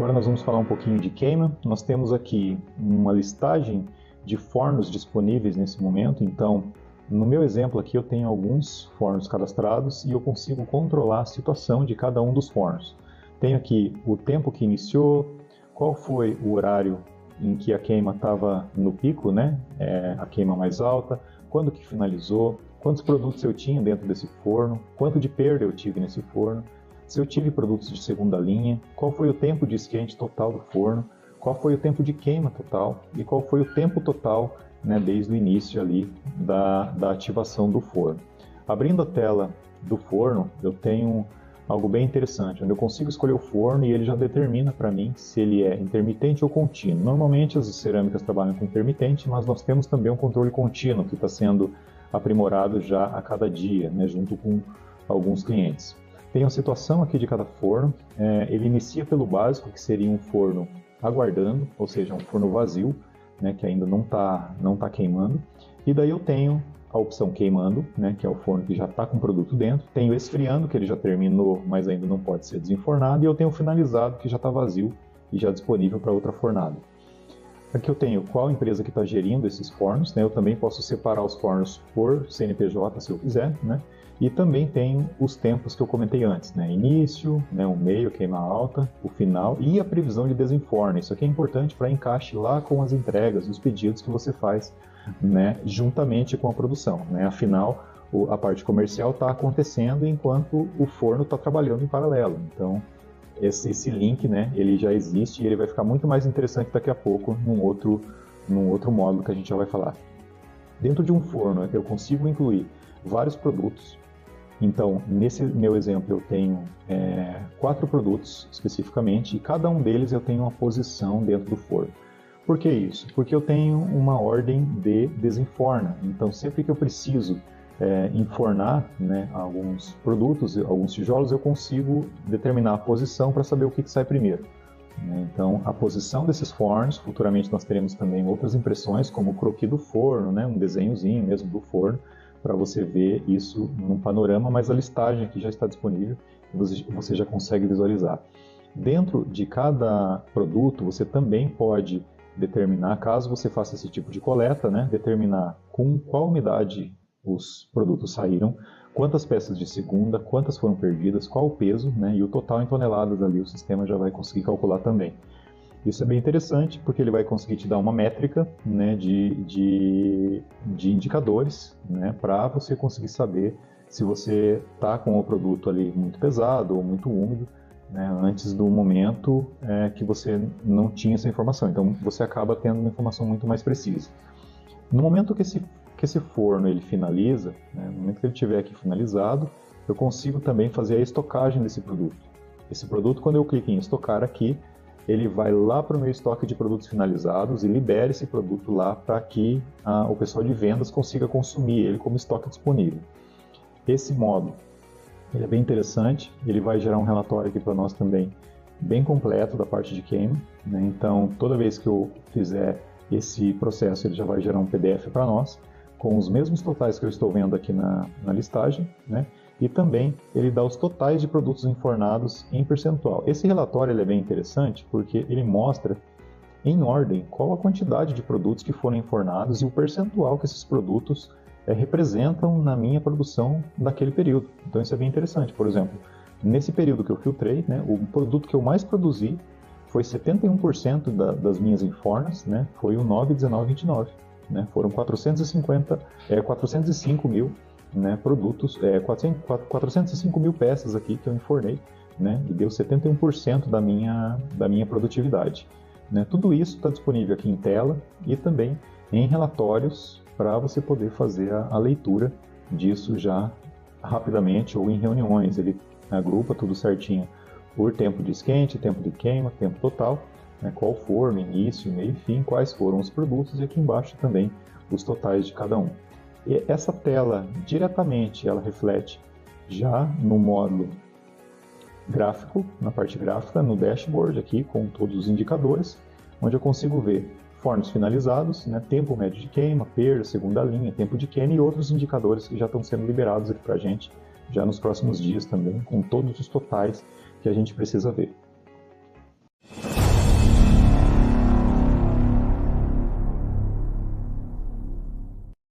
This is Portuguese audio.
Agora nós vamos falar um pouquinho de queima. Nós temos aqui uma listagem de fornos disponíveis nesse momento. Então, no meu exemplo aqui eu tenho alguns fornos cadastrados e eu consigo controlar a situação de cada um dos fornos. Tenho aqui o tempo que iniciou, qual foi o horário em que a queima estava no pico, né? A queima mais alta, quando que finalizou, quantos produtos eu tinha dentro desse forno, quanto de perda eu tive nesse forno, se eu tive produtos de segunda linha, qual foi o tempo de esquente total do forno, qual foi o tempo de queima total e qual foi o tempo total, né, desde o início ali da ativação do forno. Abrindo a tela do forno, eu tenho algo bem interessante, onde eu consigo escolher o forno e ele já determina para mim se ele é intermitente ou contínuo. Normalmente as cerâmicas trabalham com intermitente, mas nós temos também um controle contínuo que está sendo aprimorado já a cada dia, né, junto com alguns clientes. Tem a situação aqui de cada forno, ele inicia pelo básico, que seria um forno aguardando, ou seja, um forno vazio, né, que ainda não tá queimando, e daí eu tenho a opção queimando, né, que é o forno que já está com o produto dentro, tenho esfriando, que ele já terminou, mas ainda não pode ser desenfornado, e eu tenho finalizado, que já está vazio e já disponível para outra fornada. Aqui eu tenho qual empresa que está gerindo esses fornos, né, eu também posso separar os fornos por CNPJ se eu quiser, né, e também tem os tempos que eu comentei antes, né? Início, né? O meio, queima alta, o final e a previsão de desenforne. Isso aqui é importante para encaixe lá com as entregas, os pedidos que você faz, né? Juntamente com a produção, né? Afinal, a parte comercial está acontecendo enquanto o forno está trabalhando em paralelo. Então, esse link, né? Ele já existe e ele vai ficar muito mais interessante daqui a pouco num outro módulo que a gente já vai falar. Dentro de um forno, eu consigo incluir vários produtos. Então, nesse meu exemplo, eu tenho 4 produtos especificamente, e cada um deles eu tenho uma posição dentro do forno. Por que isso? Porque eu tenho uma ordem de desenforna. Então, sempre que eu preciso enfornar, né, alguns produtos, alguns tijolos, eu consigo determinar a posição para saber o que sai primeiro. Então, a posição desses fornos, futuramente nós teremos também outras impressões, como o croquis do forno, né, um desenhozinho mesmo do forno, para você ver isso num panorama, mas a listagem aqui já está disponível e você já consegue visualizar. Dentro de cada produto, você também pode determinar, caso você faça esse tipo de coleta, né, determinar com qual umidade os produtos saíram, quantas peças de segunda, quantas foram perdidas, qual o peso, né, e o total em toneladas ali, o sistema já vai conseguir calcular também. Isso é bem interessante porque ele vai conseguir te dar uma métrica, né, de indicadores, né, para você conseguir saber se você está com o produto ali muito pesado ou muito úmido, né, antes do momento que você não tinha essa informação. Então você acaba tendo uma informação muito mais precisa. No momento que esse forno ele finaliza, né, no momento que ele estiver aqui finalizado, eu consigo também fazer a estocagem desse produto. Esse produto, quando eu clico em estocar aqui, ele vai lá para o meu estoque de produtos finalizados e libera esse produto lá para que o pessoal de vendas consiga consumir ele como estoque disponível. Esse módulo ele é bem interessante, ele vai gerar um relatório aqui para nós também bem completo da parte de queima, né? Então, toda vez que eu fizer esse processo, ele já vai gerar um PDF para nós, com os mesmos totais que eu estou vendo aqui na listagem, né? E também ele dá os totais de produtos enfornados em percentual. Esse relatório ele é bem interessante porque ele mostra em ordem qual a quantidade de produtos que foram enfornados e o percentual que esses produtos representam na minha produção naquele período. Então isso é bem interessante. Por exemplo, nesse período que eu filtrei, né, o produto que eu mais produzi foi 71% das minhas enfornas, né, foi o 91929. Né, foram 405 mil, né, produtos, 405 mil peças aqui que eu enfornei, né, e deu 71% da minha produtividade. Né. Tudo isso está disponível aqui em tela e também em relatórios para você poder fazer a leitura disso já rapidamente ou em reuniões. Ele agrupa tudo certinho por tempo de esquente, tempo de queima, tempo total, né, qual forno, início, meio e fim, quais foram os produtos e aqui embaixo também os totais de cada um. E essa tela diretamente ela reflete já no módulo gráfico, na parte gráfica, no dashboard aqui com todos os indicadores, onde eu consigo ver fornos finalizados, né, tempo médio de queima, perda, segunda linha, tempo de queima e outros indicadores que já estão sendo liberados aqui para a gente já nos próximos dias também, com todos os totais que a gente precisa ver.